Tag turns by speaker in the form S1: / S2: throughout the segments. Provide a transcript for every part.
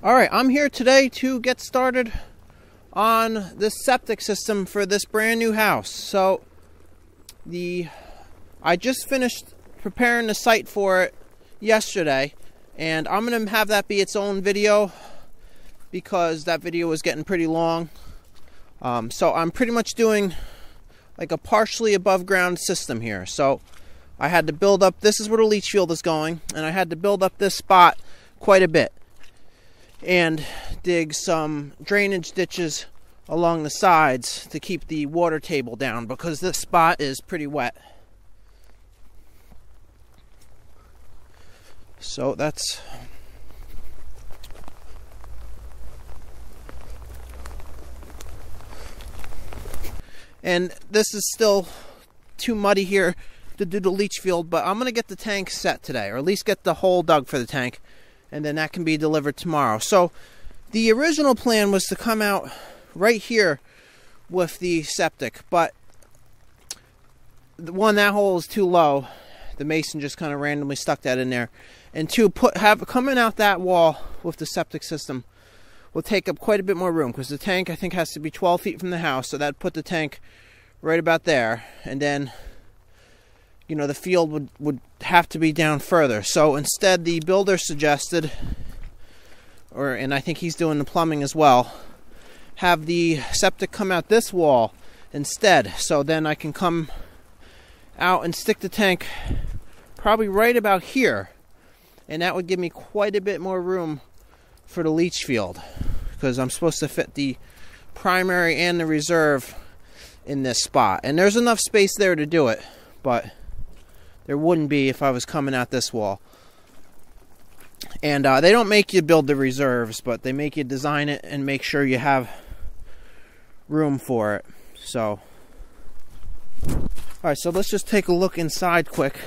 S1: Alright, I'm here today to get started on this septic system for this brand new house. So, I just finished preparing the site for it yesterday, and I'm going to have that be its own video because that video was getting pretty long. So I'm pretty much doing like a partially above ground system here. So I had to build up, this is where the leach field is going, and I had to build up this spot quite a bit and dig some drainage ditches along the sides to keep the water table down because this spot is pretty wet. So that's and this is still too muddy here to do the leach field, but I'm going to get the tank set today, or at least get the hole dug for the tank, and then that can be delivered tomorrow. So the original plan was to come out right here with the septic, but one, that hole is too low. The mason just kind of randomly stuck that in there. And two, coming out that wall with the septic system will take up quite a bit more room because the tank, I think, has to be 12 feet from the house, so that'd put the tank right about there. And then, you know, the field would have to be down further. So instead, the builder suggested, and I think he's doing the plumbing as well, have the septic come out this wall instead. So then I can come out and stick the tank probably right about here, and that would give me quite a bit more room for the leach field because I'm supposed to fit the primary and the reserve in this spot, and there's enough space there to do it, but there wouldn't be if I was coming out this wall. And they don't make you build the reserves, but they make you design it and make sure you have room for it. So alright, so let's just take a look inside quick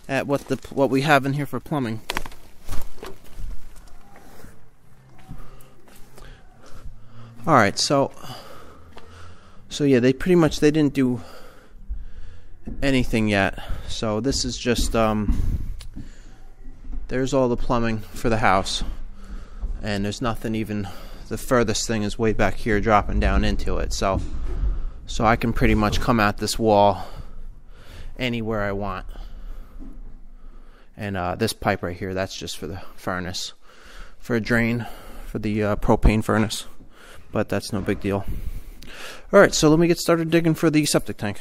S1: at what we have in here for plumbing. Alright, so yeah, they didn't do anything yet. So this is just there's all the plumbing for the house, and there's nothing, even the furthest thing is way back here dropping down into it. So I can pretty much come out this wall anywhere I want. And this pipe right here, that's just for the furnace, for a drain, for the propane furnace. But that's no big deal. Alright, so let me get started digging for the septic tank.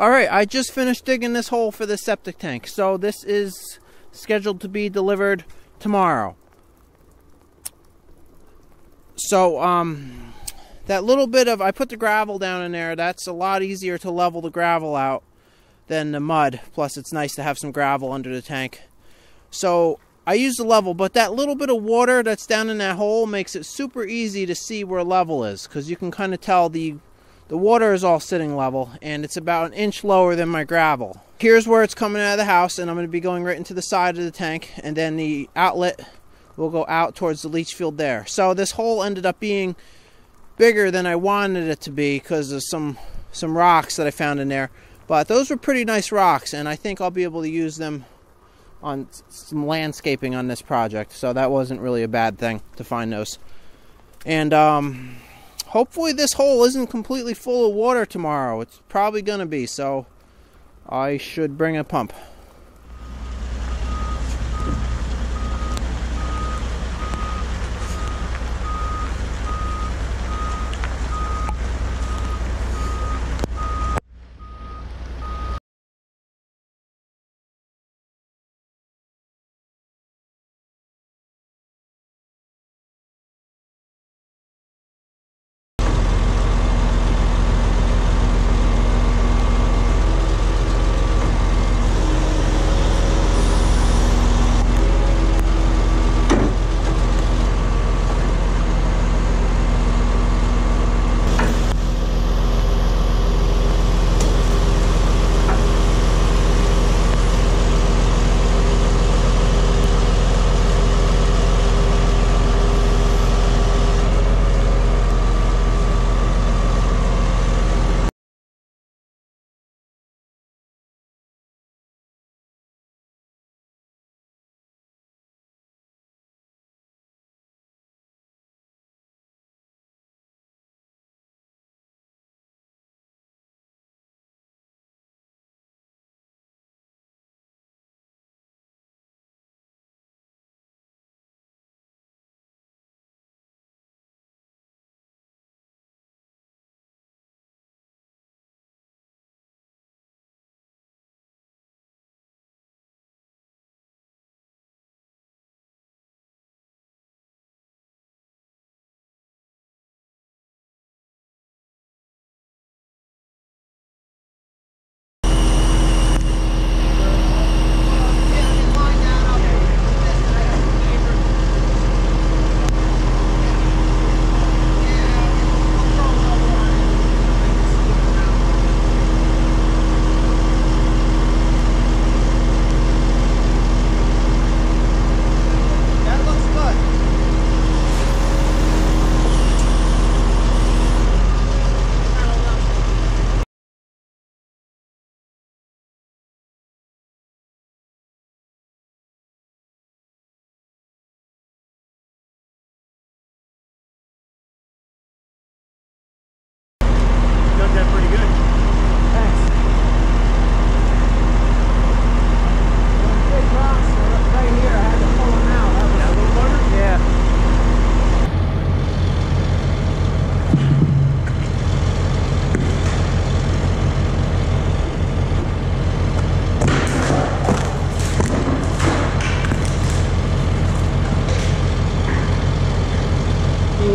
S1: Alright, I just finished digging this hole for the septic tank. So this is scheduled to be delivered tomorrow. So, that little bit of, I put the gravel down in there. That's a lot easier to level the gravel out than the mud. Plus, it's nice to have some gravel under the tank. So, I use the level, but that little bit of water that's down in that hole makes it super easy to see where level is. Because you can kind of tell the water is all sitting level, and it's about 1 inch lower than my gravel. Here's where it's coming out of the house, and I'm going to be going right into the side of the tank, and then the outlet will go out towards the leach field there. So this hole ended up being bigger than I wanted it to be because of some rocks that I found in there. But those were pretty nice rocks, and I think I'll be able to use them on some landscaping on this project. So that wasn't really a bad thing to find those. And hopefully this hole isn't completely full of water tomorrow. It's probably going to be, so I should bring a pump.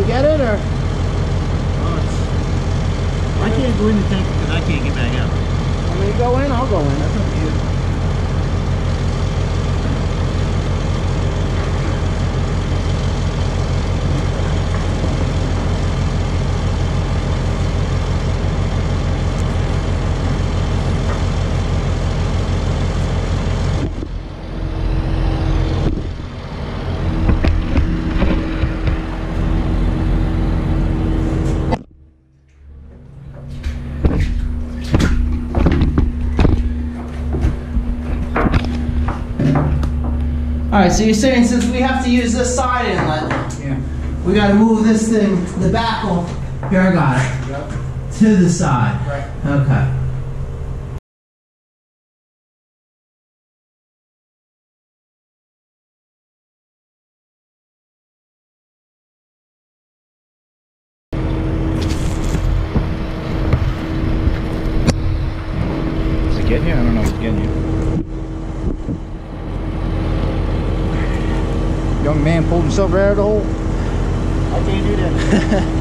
S1: Get it, or?
S2: I can't go in the tank because I can't get back out.
S1: Want me to go in? I'll go in.
S2: That's up to you.
S1: Alright, so you're saying since we have to use this side inlet,
S2: Yeah.
S1: we got to move this thing, the backhoe. Here, I got it.
S2: Yep.
S1: To the side.
S2: Right.
S1: Okay.
S2: Young man pulled himself right out of the hole. I can't do that.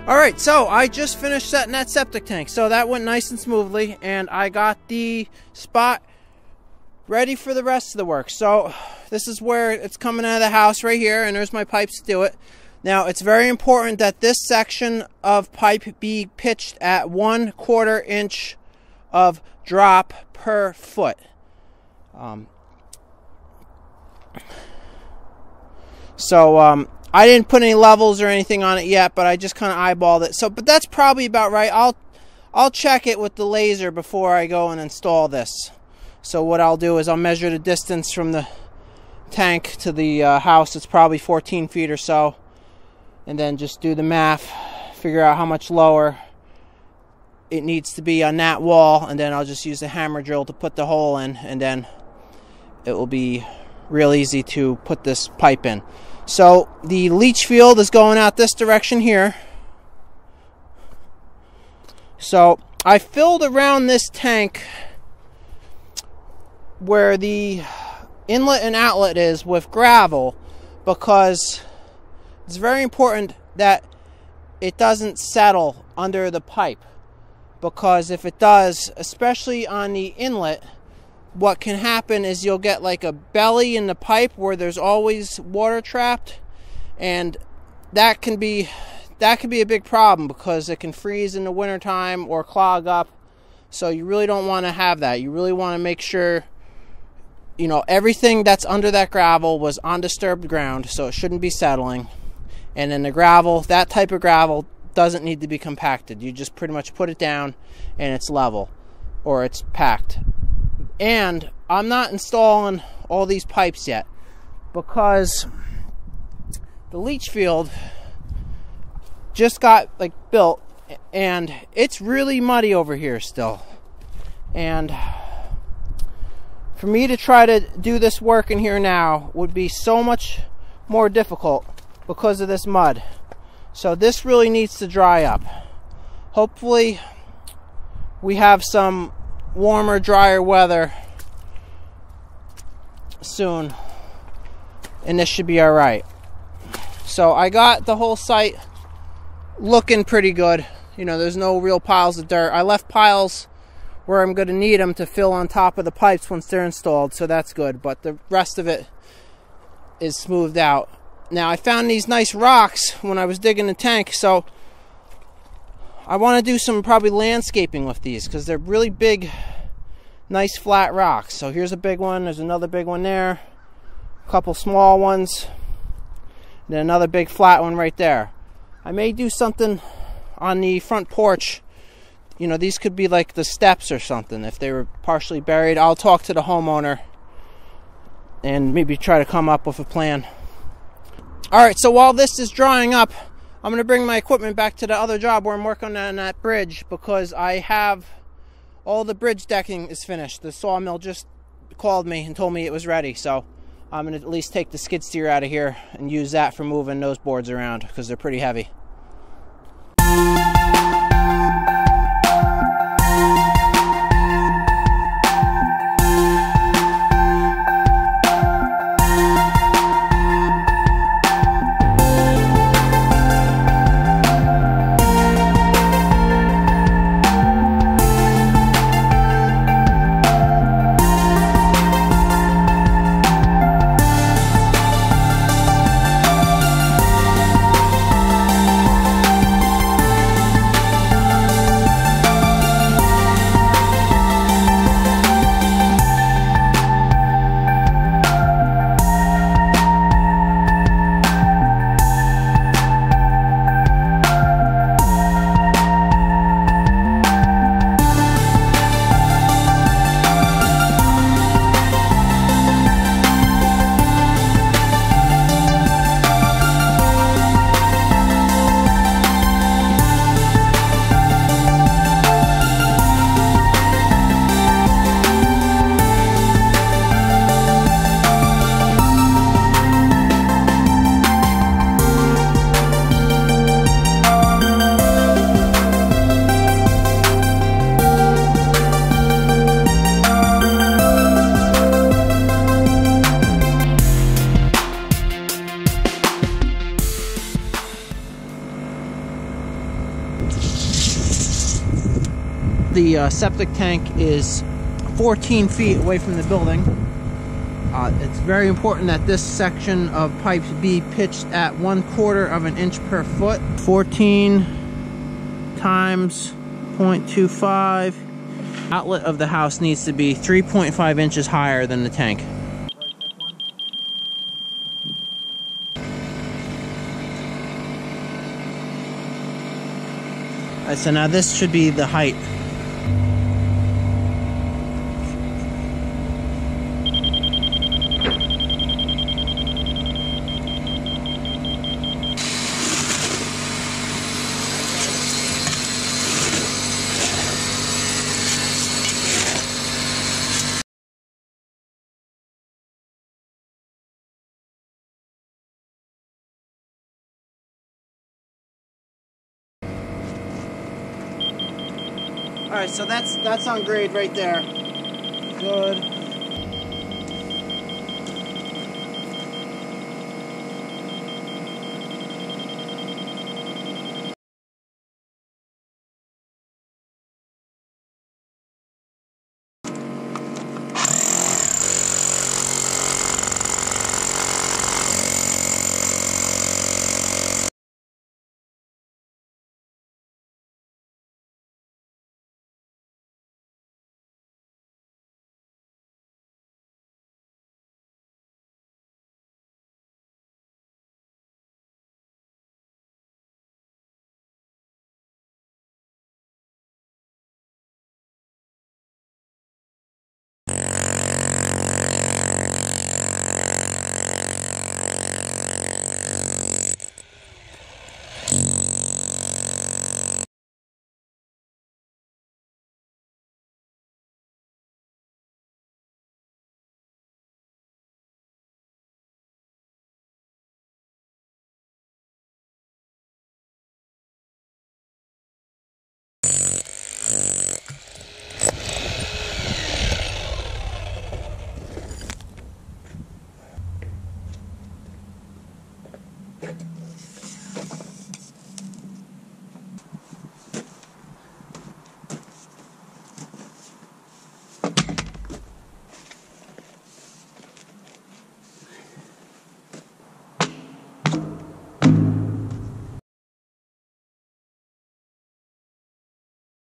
S1: Alright, so I just finished setting that septic tank. So that went nice and smoothly, and I got the spot ready for the rest of the work. So this is where it's coming out of the house right here, and there's my pipes to do it. Now, it's very important that this section of pipe be pitched at 1/4 inch of drop per foot. I didn't put any levels or anything on it yet, but I just kind of eyeballed it. So, but that's probably about right. I'll check it with the laser before I go and install this. So what I'll do is I'll measure the distance from the tank to the house. It's probably 14 feet or so. And then just do the math, figure out how much lower it needs to be on that wall. And then I'll just use the hammer drill to put the hole in. And then it will be real easy to put this pipe in. So the leach field is going out this direction here. So I filled around this tank where the inlet and outlet is with gravel, because it's very important that it doesn't settle under the pipe, because if it does, especially on the inlet, what can happen is you'll get like a belly in the pipe where there's always water trapped, and that can be a big problem because it can freeze in the wintertime or clog up. So you really don't want to have that. You really want to make sure, you know, everything that's under that gravel was undisturbed ground, so it shouldn't be settling. And then the gravel, that type of gravel, doesn't need to be compacted. You just pretty much put it down and it's level, or it's packed. And I'm not installing all these pipes yet because the leach field just got like built and it's really muddy over here still. And for me to try to do this work in here now would be so much more difficult because of this mud. So this really needs to dry up. Hopefully we have some warmer, drier weather soon and this should be all right. So I got the whole site looking pretty good. You know, there's no real piles of dirt. I left piles where I'm going to need them to fill on top of the pipes once they're installed, so that's good. But the rest of it is smoothed out. Now, I found these nice rocks when I was digging the tank, so I want to do some probably landscaping with these because they're really big, nice flat rocks. So here's a big one. There's another big one there. A couple small ones. And then another big flat one right there. I may do something on the front porch. You know, these could be like the steps or something. If they were partially buried, I'll talk to the homeowner and maybe try to come up with a plan. Alright, so while this is drying up, I'm going to bring my equipment back to the other job where I'm working on that bridge because I have all the bridge decking is finished. The sawmill just called me and told me it was ready. So I'm going to at least take the skid steer out of here and use that for moving those boards around because they're pretty heavy. The septic tank is 14 feet away from the building. It's very important that this section of pipes be pitched at 1/4 of an inch per foot. 14 times 0.25. Outlet of the house needs to be 3.5 inches higher than the tank. Alright, so now this should be the height. Alright, so that's on grade right there. Good.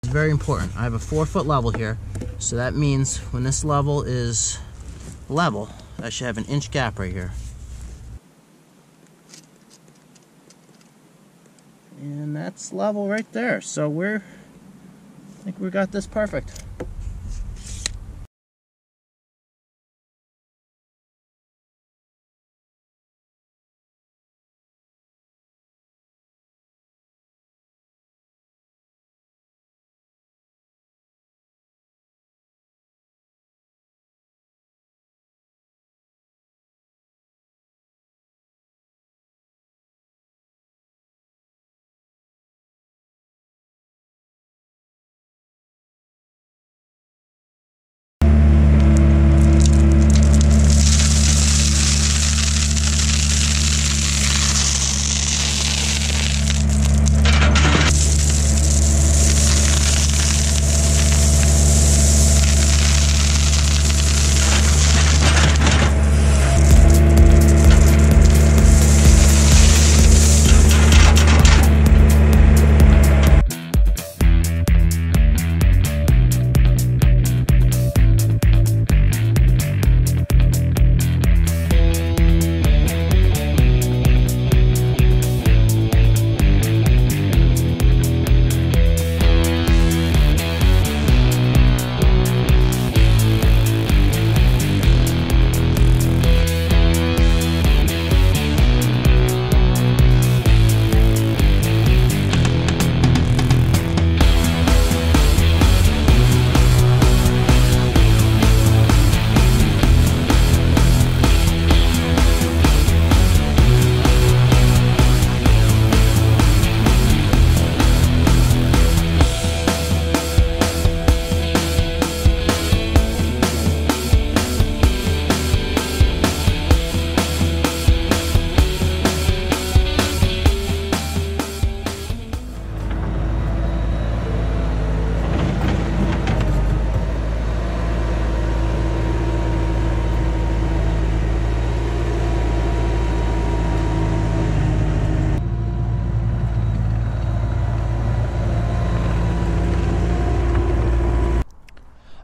S1: Very important. I have a 4-foot level here, so that means when this level is level, I should have an inch gap right here. And that's level right there. So I think we got this perfect.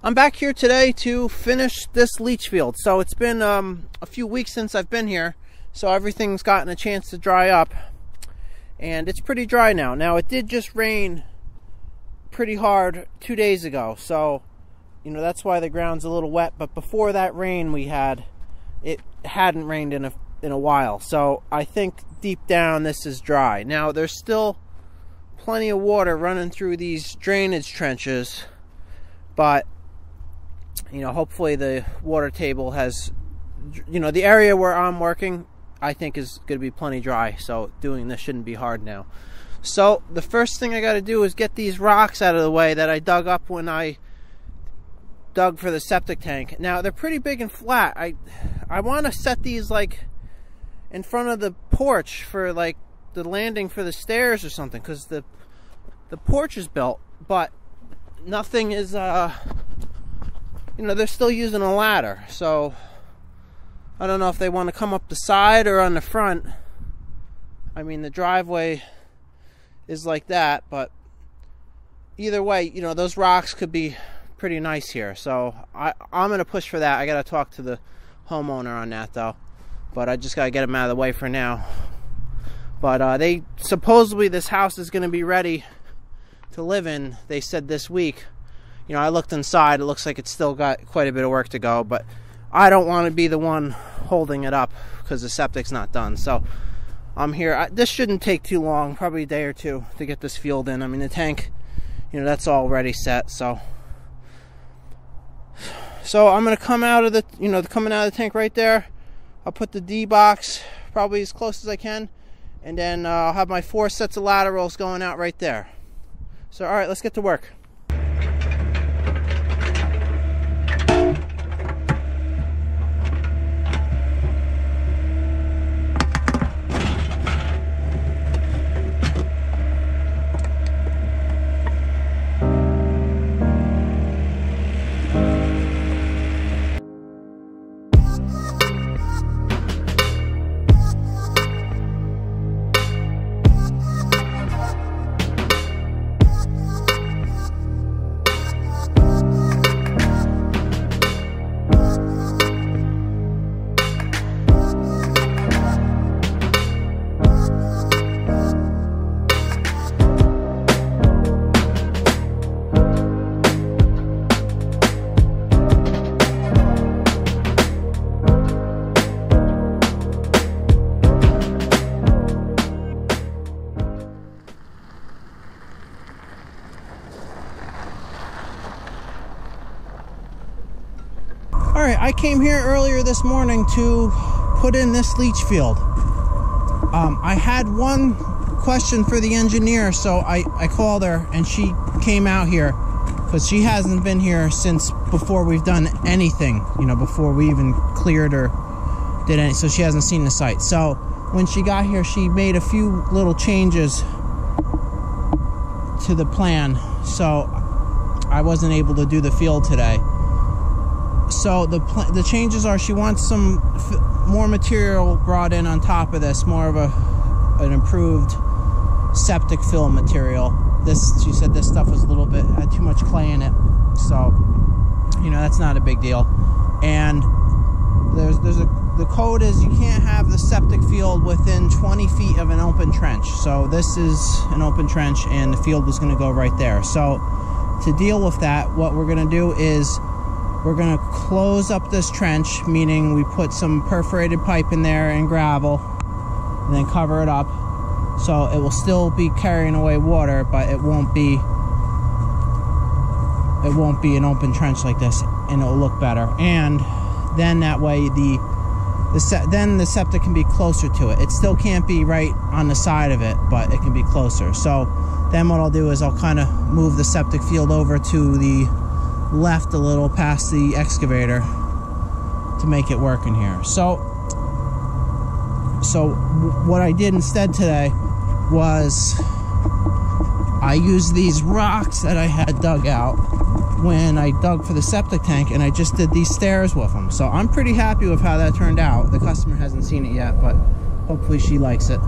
S1: I'm back here today to finish this leach field. So it's been a few weeks since I've been here, so everything's gotten a chance to dry up, and it's pretty dry now. Now it did just rain pretty hard 2 days ago, so you know that's why the ground's a little wet. But before that rain we had, it hadn't rained in a while, so I think deep down this is dry. Now there's still plenty of water running through these drainage trenches, but you know, hopefully the water table has, you know, the area where I'm working, I think is going to be plenty dry. So doing this shouldn't be hard now. So the first thing I got to do is get these rocks out of the way that I dug up when I dug for the septic tank. Now they're pretty big and flat. I want to set these like in front of the porch for like the landing for the stairs or something, because the porch is built, but nothing is you know, they're still using a ladder, so I don't know if they want to come up the side or on the front. I mean, the driveway is like that, but either way, you know, those rocks could be pretty nice here. So I'm going to push for that. I got to talk to the homeowner on that, though. But I just got to get them out of the way for now. But they supposedly this house is going to be ready to live in, they said this week. You know, I looked inside. It looks like it's still got quite a bit of work to go, but I don't want to be the one holding it up because the septic's not done. So I'm here. This shouldn't take too long, probably a day or two to get this fueled in. I mean, the tank, you know, that's already set. So I'm going to come out of the, you know, coming out of the tank right there. I'll put the D box probably as close as I can, and then I'll have my 4 sets of laterals going out right there. So, all right, let's get to work. Alright, I came here earlier this morning to put in this leach field. I had one question for the engineer, so I called her and she came out here because she hasn't been here since before we've done anything, you know, before we even cleared or did any, so she hasn't seen the site. So when she got here, she made a few little changes to the plan, so I wasn't able to do the field today. So the changes are, she wants some more material brought in on top of this, more of an improved septic fill material. This, she said, this stuff was a little bit, had too much clay in it, so you know, that's not a big deal. And the code is you can't have the septic field within 20 feet of an open trench. So this is an open trench and the field was going to go right there. So to deal with that, what we're going to do is we're going to close up this trench, meaning we put some perforated pipe in there and gravel and then cover it up, so it will still be carrying away water, but it won't be an open trench like this, and it will look better. And then that way then the septic can be closer to it. It still can't be right on the side of it, but it can be closer. So then what I'll do is I'll kind of move the septic field over to the left a little past the excavator to make it work in here. So what I did instead today was I used these rocks that I had dug out when I dug for the septic tank, and I just did these stairs with them. So I'm pretty happy with how that turned out. The customer hasn't seen it yet, but hopefully she likes it.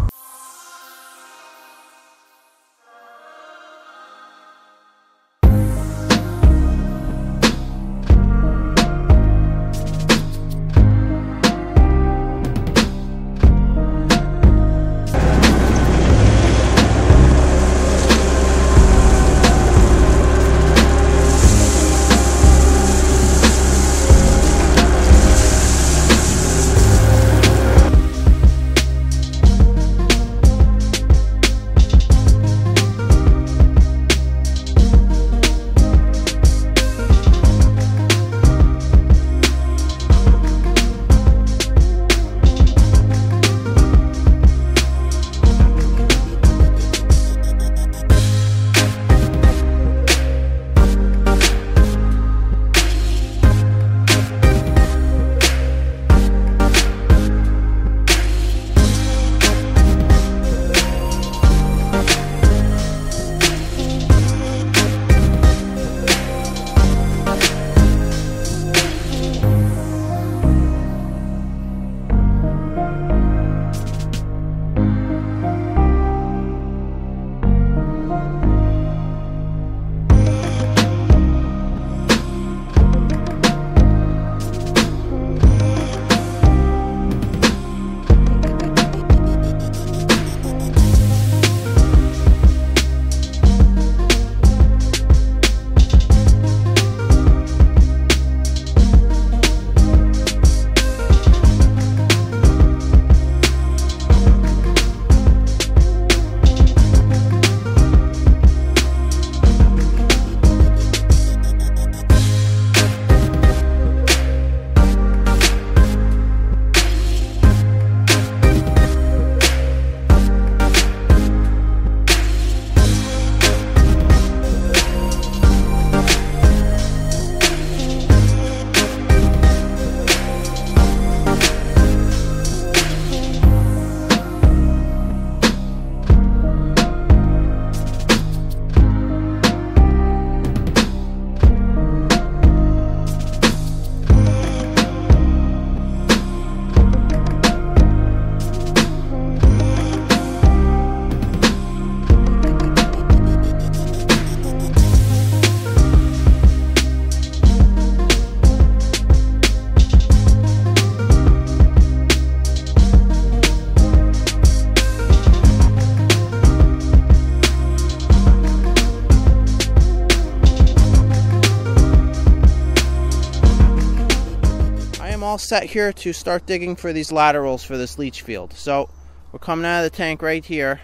S1: all set here to start digging for these laterals for this leach field. So we're coming out of the tank right here.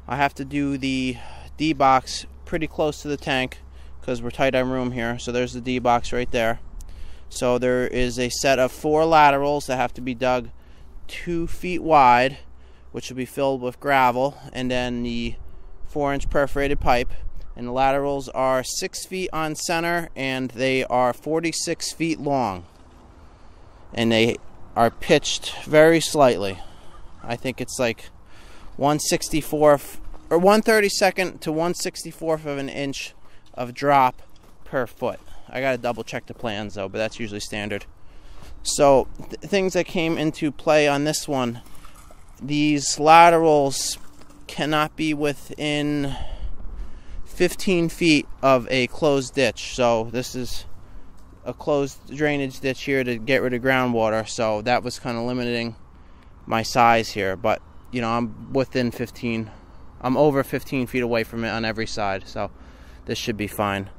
S1: I have to do the D box pretty close to the tank because we're tight on room here. So there's the D box right there. So there is a set of 4 laterals that have to be dug 2 feet wide, which will be filled with gravel, and then the 4-inch perforated pipe. And the laterals are 6 feet on center, and they are 46 feet long. And they are pitched very slightly. I think it's like 1/64th or 1/32nd to 1/64th of an inch of drop per foot. I gotta double check the plans though, but that's usually standard. So things that came into play on this one, these laterals cannot be within 15 feet of a closed ditch. So this is a closed drainage ditch here to get rid of groundwater, so that was kind of limiting my size here. But you know, I'm over 15 feet away from it on every side, so this should be fine.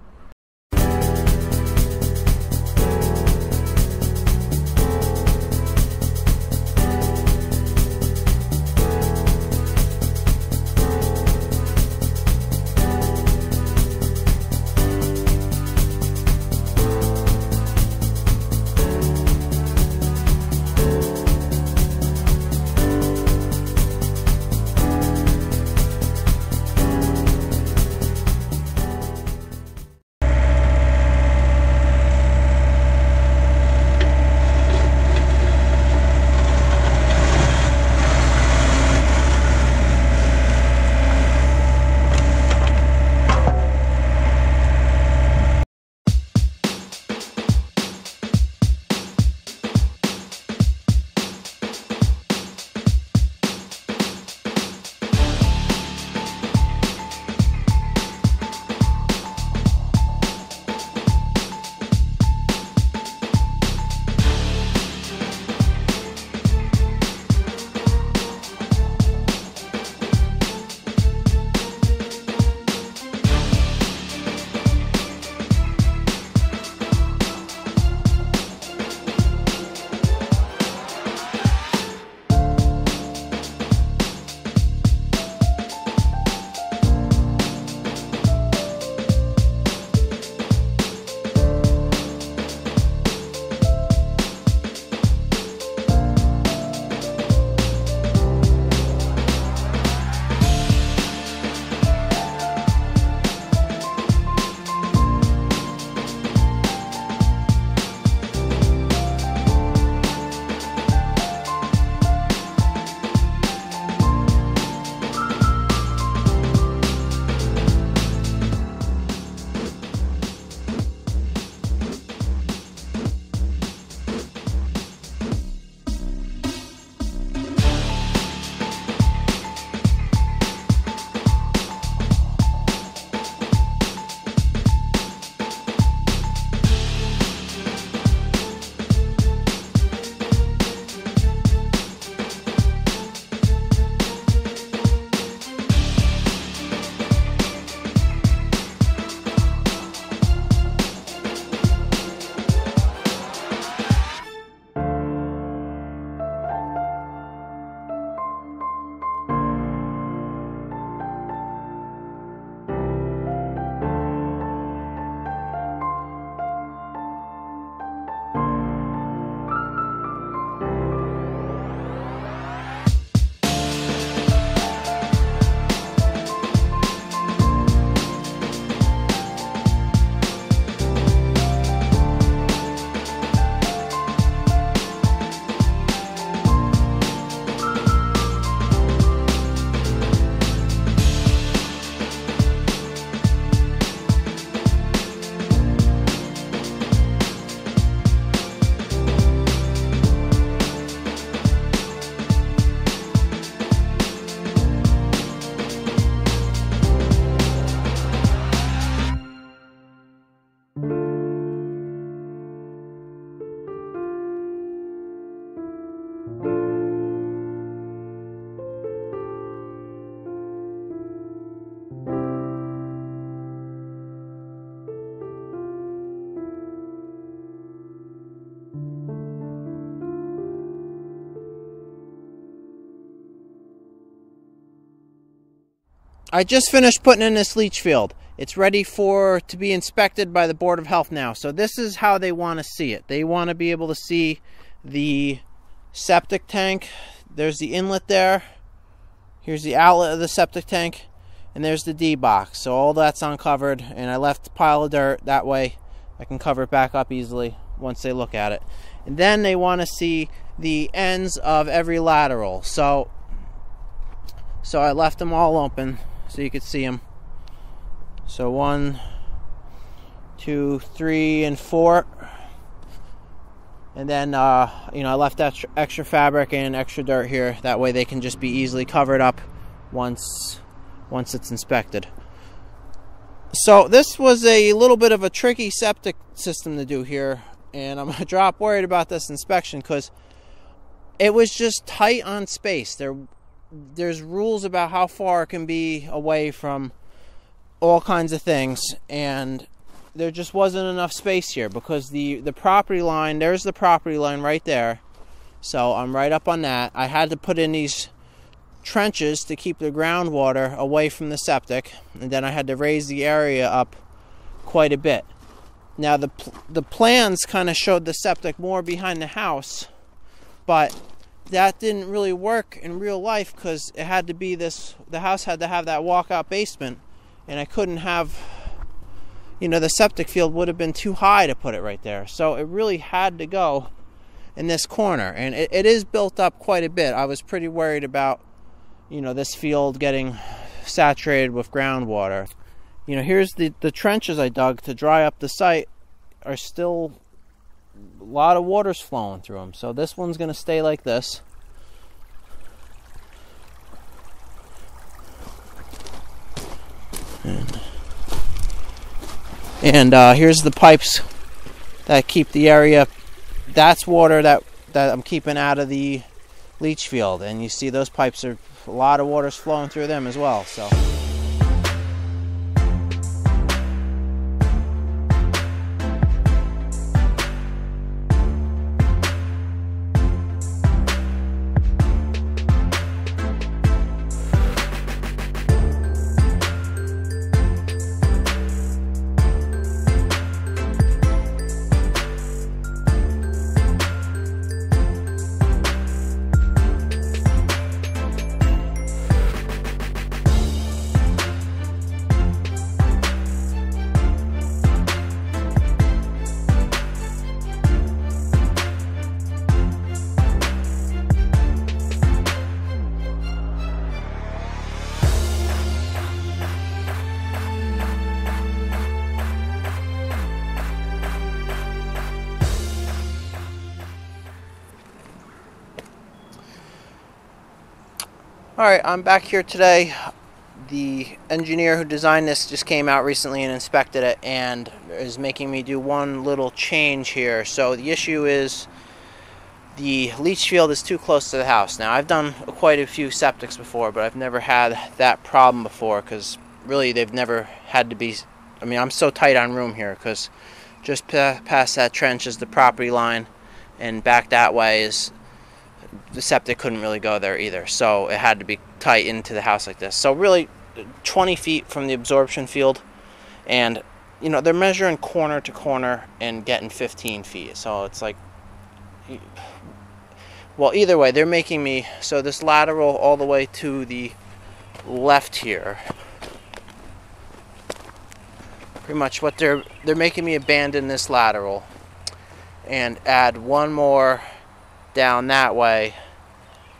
S1: I just finished putting in this leach field. It's ready to be inspected by the Board of Health now. So this is how they want to see it. They want to be able to see the septic tank. There's the inlet there. Here's the outlet of the septic tank. And there's the D box. So all that's uncovered. And I left a pile of dirt. That way I can cover it back up easily once they look at it. And then they want to see the ends of every lateral. So I left them all open so you could see them. So 1, 2, 3, and 4. And then, I left extra fabric and extra dirt here. That way they can just be easily covered up once it's inspected. So this was a little bit of a tricky septic system to do here. And I'm a drop worried about this inspection because it was just tight on space. There's rules about how far it can be away from all kinds of things, and there just wasn't enough space here because the property line, there's the property line right there. So I'm right up on that. I had to put in these trenches to keep the groundwater away from the septic, and then I had to raise the area up quite a bit. Now the plans kind of showed the septic more behind the house, but that didn't really work in real life because it had to be the house had to have that walkout basement. And I couldn't have, the septic field would have been too high to put it right there. So it really had to go in this corner. And it is built up quite a bit. I was pretty worried about, this field getting saturated with groundwater. Here's the trenches I dug to dry up the site are still, a lot of water's flowing through them. So this one's going to stay like this. And here's the pipes that keep the area. That's water that I'm keeping out of the leach field. And you see those pipes are, a lot of water's flowing through them as well. So. Alright, I'm back here today. The engineer who designed this just came out recently and inspected it and is making me do one little change here. So the issue is the leach field is too close to the house. Now I've done quite a few septics before, but I've never had that problem before because really they've never had to be, I'm so tight on room here because just past that trench is the property line and back that way is the septic couldn't really go there either, so it had to be tight into the house like this. So really 20 feet from the absorption field, and they're measuring corner to corner and getting 15 feet, so it's like, well, either way they're making me, so this lateral all the way to the left here, pretty much what they're making me abandon this lateral and add one more down that way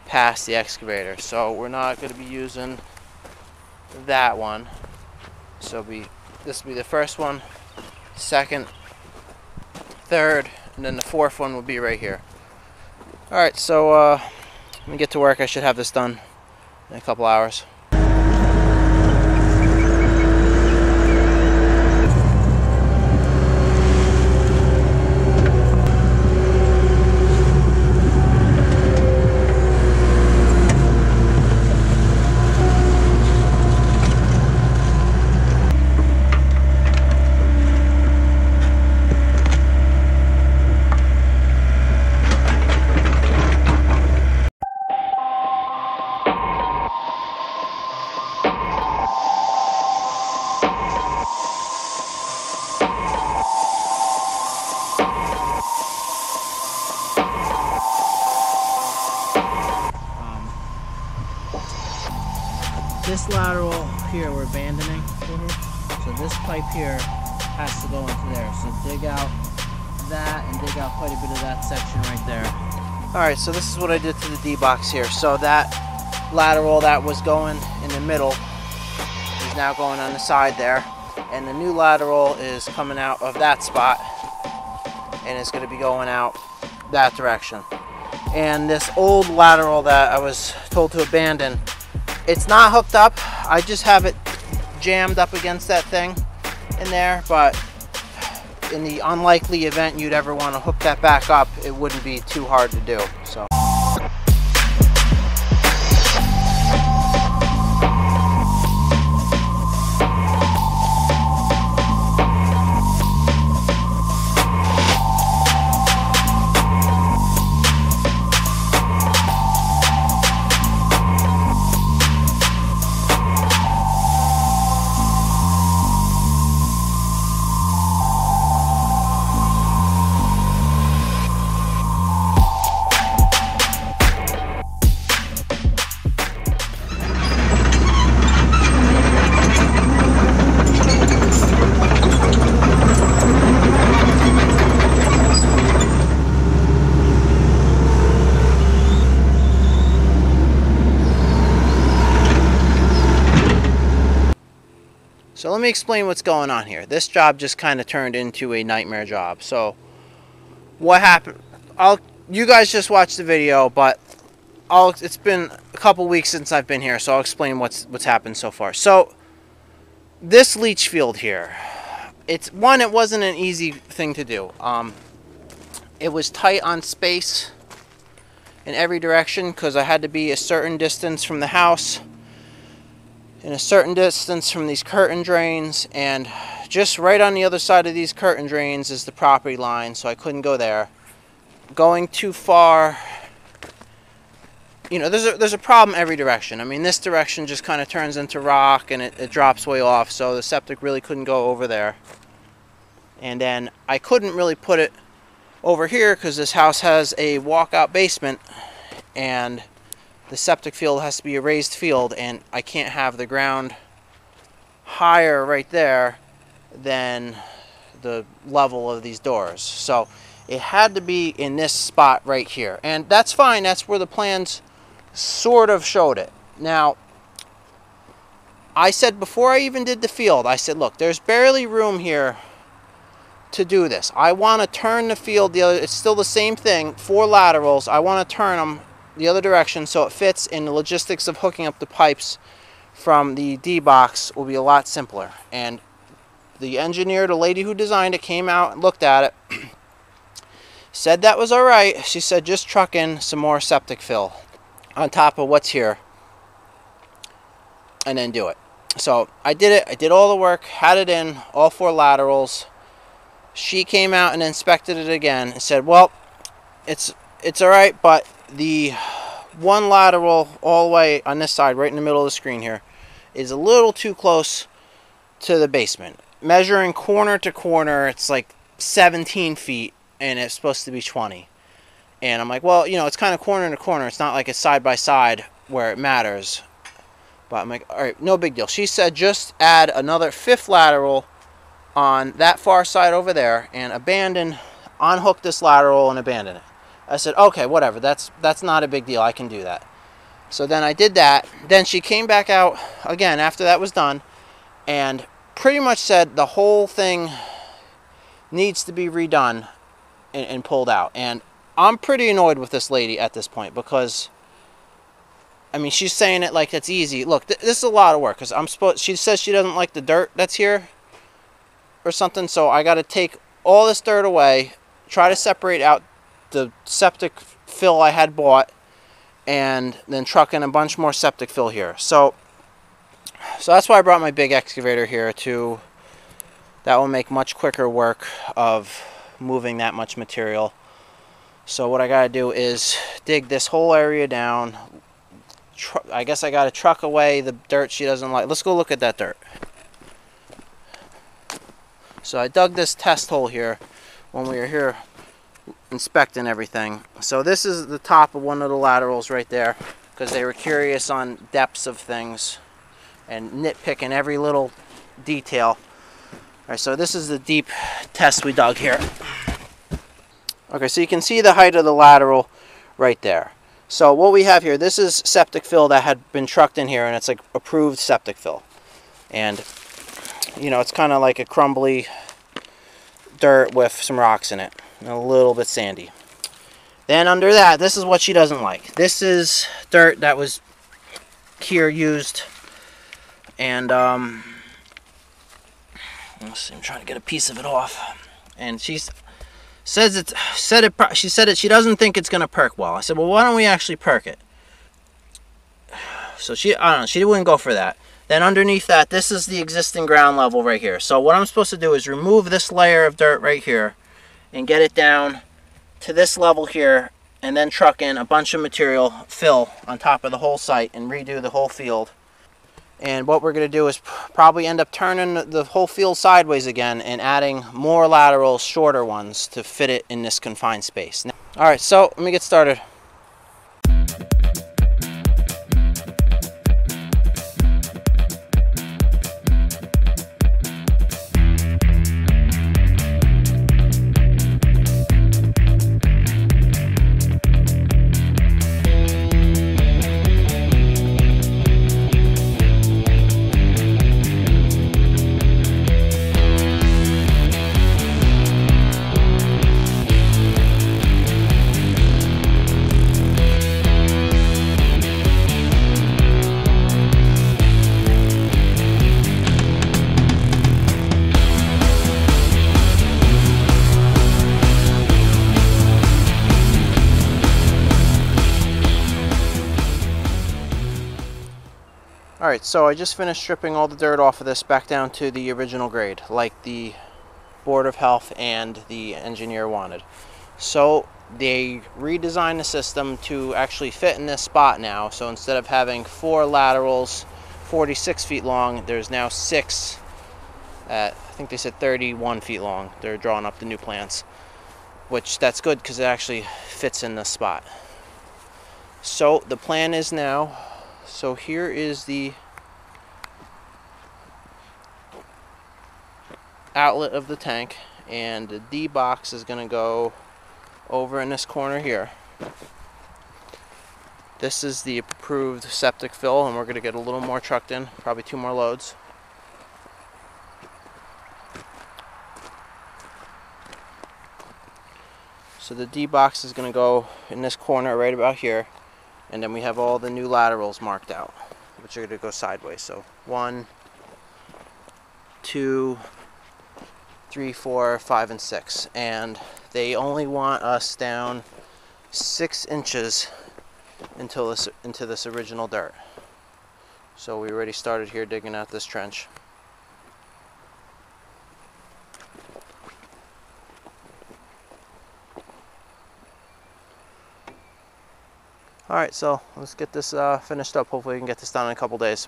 S1: past the excavator. So we're not going to be using that one. So this will be the first one, second, third, and then the fourth one will be right here. Alright, so I'm going to get to work. I should have this done in a couple hours. this lateral here we're abandoning. So this pipe here has to go into there. So dig out that and dig out quite a bit of that section right there. Alright, so this is what I did to the D-box here. So that lateral that was going in the middle is now going on the side there. And the new lateral is coming out of that spot. And it's going to be going out that direction. And this old lateral that I was told to abandon, it's not hooked up. I just have it jammed up against that thing in there, but in the unlikely event you'd ever want to hook that back up, it wouldn't be too hard to do. So let me explain what's going on here. This job just kind of turned into a nightmare job. So what happened? You guys just watched the video, but it's been a couple weeks since I've been here, so I'll explain what's happened so far. So this leach field here, it wasn't an easy thing to do. It was tight on space in every direction because I had to be a certain distance from the house, in a certain distance from these curtain drains, and just right on the other side of these curtain drains is the property line, so I couldn't go there. Going too far, you know, there's a problem every direction. I mean, this direction just kind of turns into rock and it drops way off, so the septic really couldn't go over there. And then I couldn't really put it over here because this house has a walkout basement, and the septic field has to be a raised field, and I can't have the ground higher right there than the level of these doors. So it had to be in this spot right here. And that's fine. That's where the plans sort of showed it. Now, I said before I even did the field, I said, look, there's barely room here to do this. I want to turn the field the other, it's still the same thing, 4 laterals. I want to turn them the other direction so it fits, in the logistics of hooking up the pipes from the D-box will be a lot simpler. And the engineer, the lady who designed it, came out and looked at it, said that was alright. She said just truck in some more septic fill on top of what's here and then do it. So I did it. I did all the work, had it in, all 4 laterals. She came out and inspected it again and said, well, it's alright, but the one lateral all the way on this side, right in the middle of the screen here, is a little too close to the basement. Measuring corner to corner, it's like 17 feet, and it's supposed to be 20. And I'm like, well, you know, it's kind of corner to corner. It's not like it's side by side where it matters. But I'm like, all right, no big deal. She said just add another 5th lateral on that far side over there and unhook this lateral and abandon it. I said, okay, whatever, that's not a big deal, I can do that. So then I did that. Then she came back out again after that was done and pretty much said the whole thing needs to be redone and pulled out. And I'm pretty annoyed with this lady at this point because, I mean, she's saying it like it's easy. Look, this is a lot of work because she says she doesn't like the dirt that's here or something, so I got to take all this dirt away, try to separate out the septic fill I had bought, and then truck in a bunch more septic fill here. So that's why I brought my big excavator here that will make much quicker work of moving that much material. So what I got to do is dig this whole area down. I guess I got to truck away the dirt she doesn't like. Let's go look at that dirt. So I dug this test hole here when we were here inspecting everything. So this is the top of one of the laterals right there because they were curious on depths of things. and nitpicking every little detail. Alright, so this is the deep test we dug here. Okay, so you can see the height of the lateral right there. So what we have here, this is septic fill that had been trucked in here, and it's like approved septic fill. And, you know, it's kind of like a crumbly dirt with some rocks in it, and a little bit sandy. Then under that, this is what she doesn't like. This is dirt that was here used, and let's see, I'm trying to get a piece of it off. And she said she doesn't think it's gonna perk well. I said, well, why don't we actually perk it? So I don't know, she wouldn't go for that. Then underneath that, this is the existing ground level right here. So what I'm supposed to do is remove this layer of dirt right here and get it down to this level here, and then truck in a bunch of material, fill on top of the whole site, and redo the whole field. And what we're going to do is probably end up turning the whole field sideways again and adding more laterals, shorter ones, to fit it in this confined space. Alright, so let me get started. Alright, so I just finished stripping all the dirt off of this back down to the original grade, like the Board of Health and the engineer wanted. So they redesigned the system to actually fit in this spot now. So instead of having 4 laterals 46 feet long, there's now 6 at, I think they said 31 feet long. They're drawing up the new plans, which that's good because it actually fits in this spot. So the plan is now, so here is the outlet of the tank, and the D box is going to go over in this corner here. This is the approved septic fill, and we're going to get a little more trucked in, probably 2 more loads. So the D box is going to go in this corner right about here. And then we have all the new laterals marked out, which are going to go sideways. So 1, 2, 3, 4, 5, and 6. And they only want us down 6 inches into this original dirt. So we already started here digging out this trench. Alright, so let's get this finished up. Hopefully we can get this done in a couple days.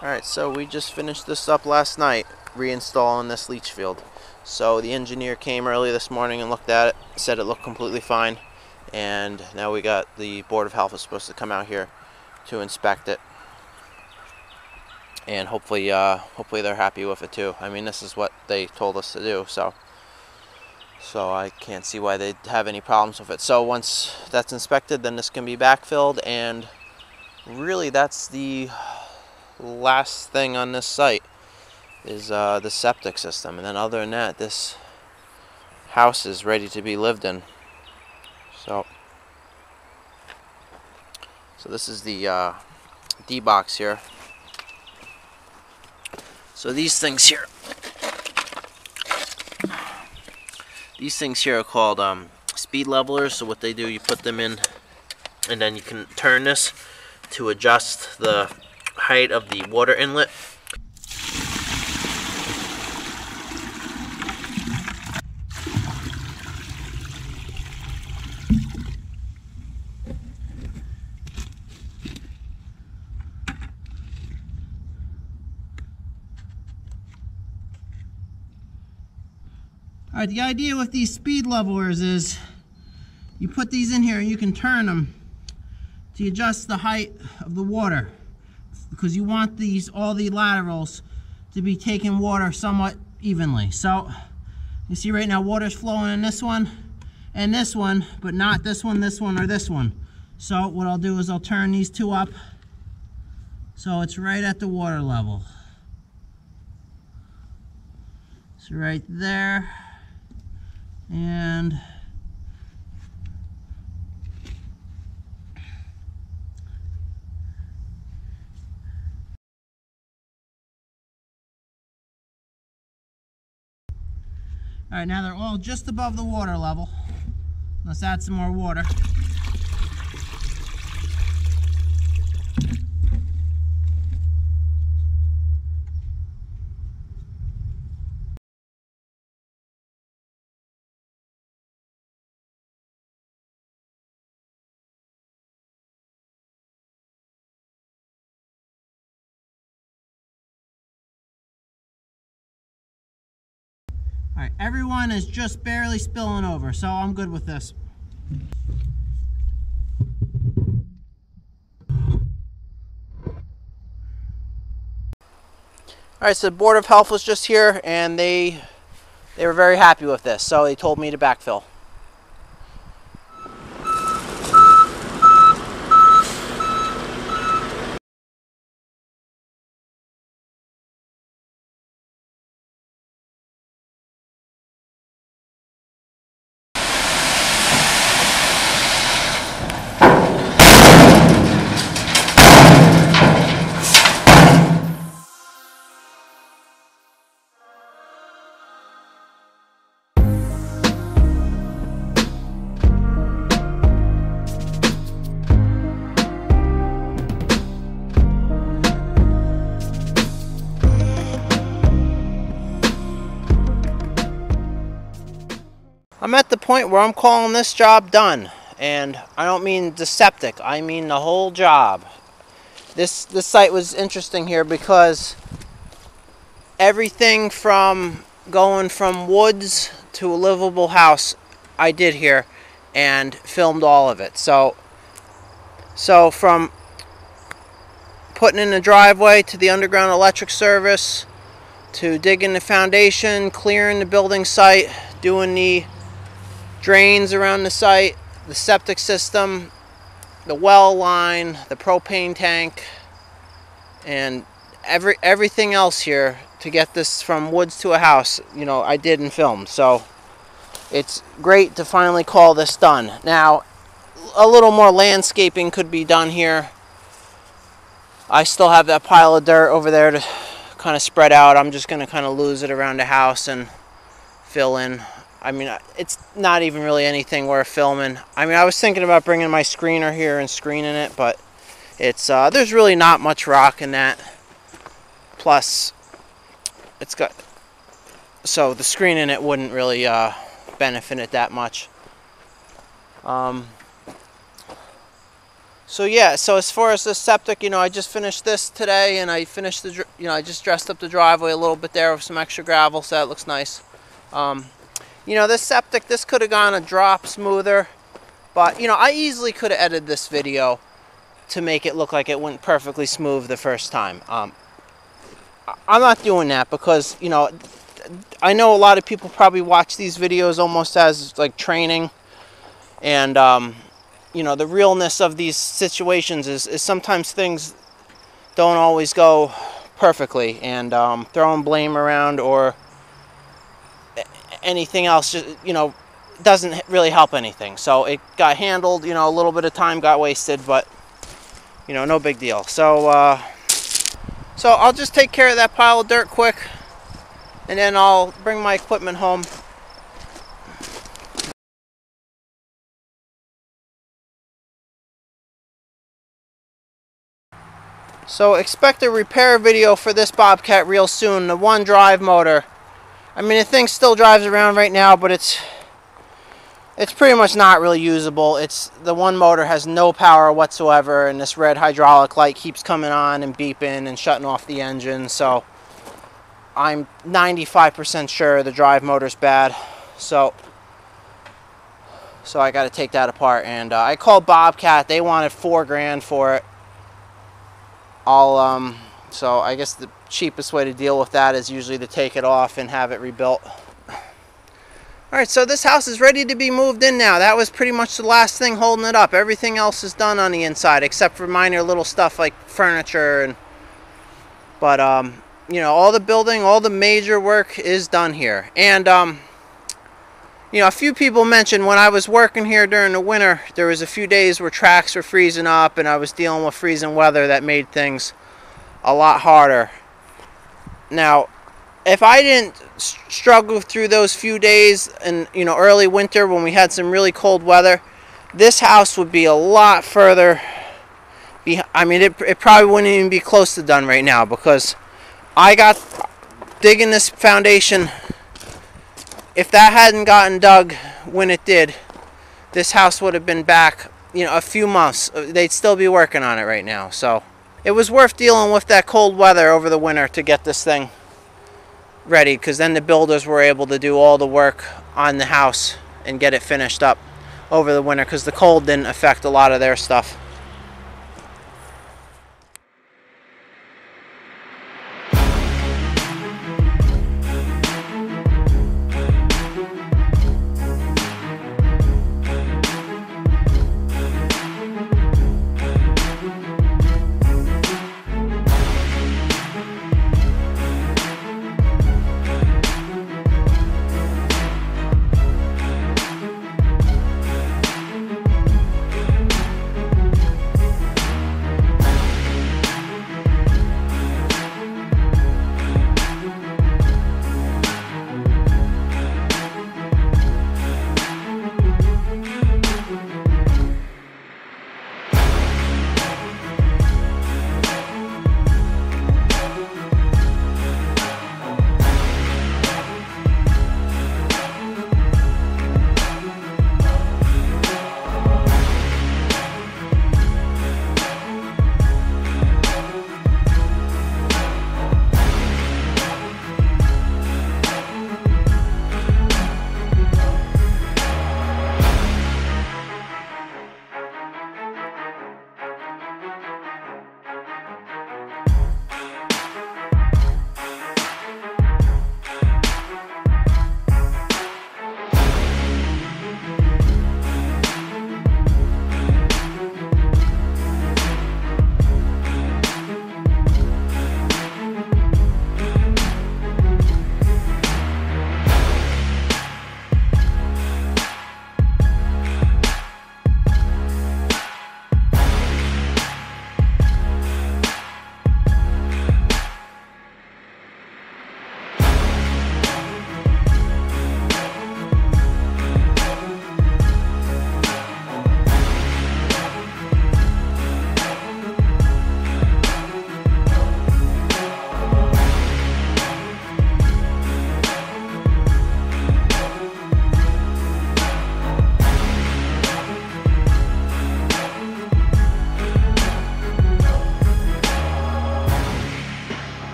S1: Alright, so we just finished this up last night, reinstalling this leach field. So the engineer came early this morning and looked at it, said it looked completely fine, and now we got the Board of Health is supposed to come out here to inspect it. And hopefully they're happy with it too. I mean, this is what they told us to do, so I can't see why they'd have any problems with it. So once that's inspected, then this can be backfilled, and really that's the last thing on this site is the septic system. And then other than that, this house is ready to be lived in. So this is the D box here. So these things here are called speed levelers. So what they do, you put them in, and then you can turn this to adjust the height of the water inlet. Alright, the idea with these speed levelers is you put these in here and you can turn them to adjust the height of the water, because you want all the laterals to be taking water somewhat evenly. So you see right now water's flowing in this one and this one, but not this one, or this one. So what I'll do is I'll turn these two up so it's right at the water level. So right there, and all right, now they're all just above the water level. Let's add some more water. All right, everyone is just barely spilling over, so I'm good with this. All right, so the Board of Health was just here, and they were very happy with this, so they told me to backfill. I'm at the point where I'm calling this job done, and I don't mean the septic, I mean the whole job. This site was interesting here because everything from going from woods to a livable house I did here and filmed all of it. So from putting in the driveway to the underground electric service to digging the foundation, clearing the building site, doing the drains around the site, the septic system, the well line, the propane tank, and everything else here to get this from woods to a house, you know, I did and filmed. So it's great to finally call this done. Now, a little more landscaping could be done here. I still have that pile of dirt over there to kind of spread out. I'm just going to kind of lose it around the house and fill in. I mean, it's not even really anything worth filming. I mean, I was thinking about bringing my screener here and screening it, but it's there's really not much rock in that. Plus, it's got, so the screen in it wouldn't really benefit it that much. So yeah, so as far as the septic, I just finished this today, and I finished I just dressed up the driveway a little bit there with some extra gravel, so that looks nice. This septic, this could have gone a drop smoother, but I easily could have edited this video to make it look like it went perfectly smooth the first time. I'm not doing that because I know a lot of people probably watch these videos almost as like training, and the realness of these situations is sometimes things don't always go perfectly, and throwing blame around or anything else just doesn't really help anything. So it got handled, a little bit of time got wasted, but no big deal. So I'll just take care of that pile of dirt quick, and then I'll bring my equipment home. So expect a repair video for this Bobcat real soon. The one drive motor. I mean, the thing still drives around right now, but it's pretty much not really usable. The one motor has no power whatsoever, and this red hydraulic light keeps coming on and beeping and shutting off the engine. So I'm 95% sure the drive motor's bad. So I got to take that apart, and I called Bobcat. They wanted $4 grand for it. So I guess the cheapest way to deal with that is usually to take it off and have it rebuilt. Alright, so this house is ready to be moved in now. That was pretty much the last thing holding it up. Everything else is done on the inside except for minor little stuff like furniture, but all the building, all the major work is done here. And a few people mentioned when I was working here during the winter, there was a few days where tracks were freezing up and I was dealing with freezing weather that made things a lot harder. Now, if I didn't struggle through those few days in early winter when we had some really cold weather, this house would be a lot further I mean, it probably wouldn't even be close to done right now, because I got digging this foundation. If that hadn't gotten dug when it did, this house would have been back, a few months. They'd still be working on it right now. So it was worth dealing with that cold weather over the winter to get this thing ready, because then the builders were able to do all the work on the house and get it finished up over the winter, because the cold didn't affect a lot of their stuff.